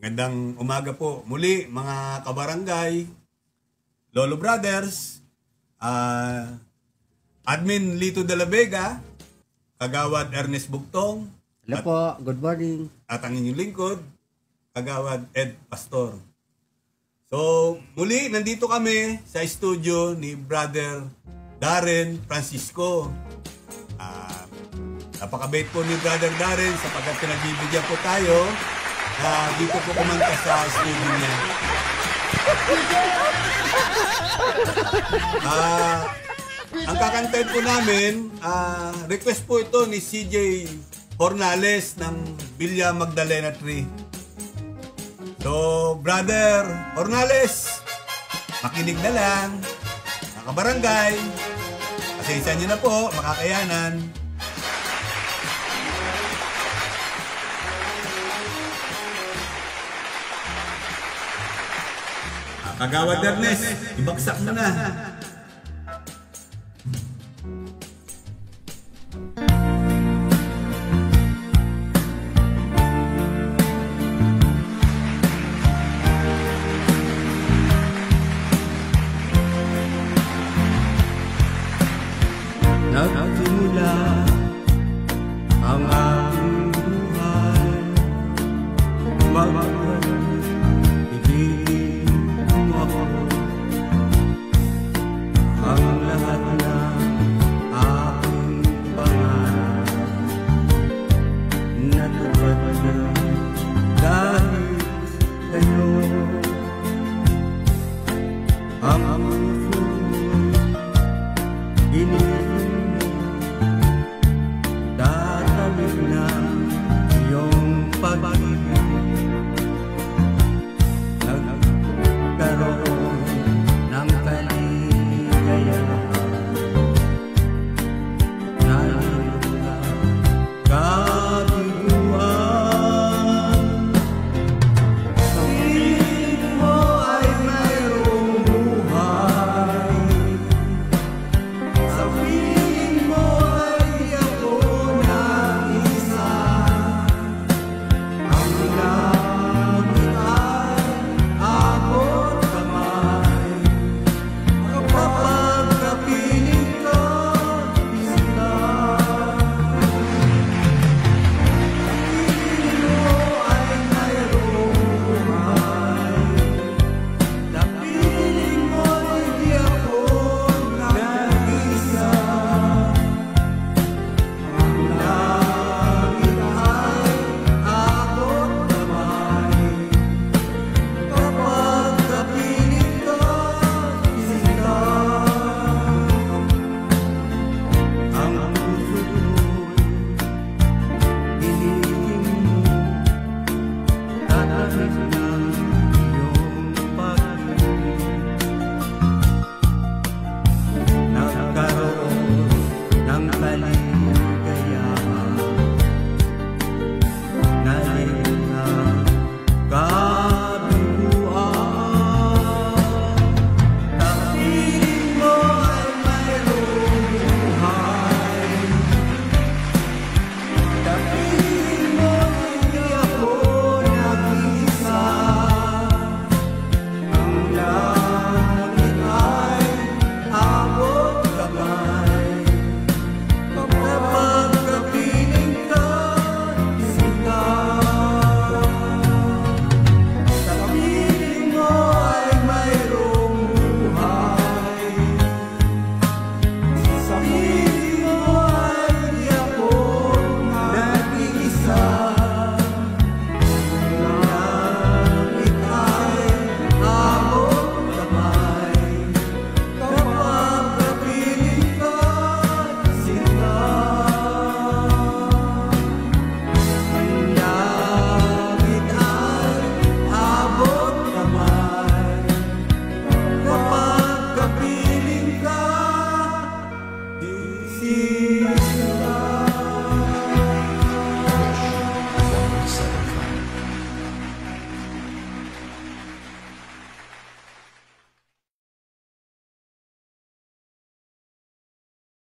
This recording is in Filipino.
Magandang umaga po muli mga kabarangay, Lolo Brothers, Admin Lito de la Vega, Kagawad Ernest Bugtong. Hello po, good morning. At ang inyong lingkod, Kagawad Ed Pastor. So muli nandito kami sa studio ni Brother Darren Francisco. Napakabait po ni Brother Darren sapagkat pinagbibigyan po tayo dito po kumanta sa studio niya. Ang kakantahin po namin, request po ito ni CJ Hornales ng Villa Magdalena 3. So, Brother Hornales, makinig na lang. Mga kabarangay, pasensya niyo na po, makakayanan. Kagawad Ernest, ibagsak mo na.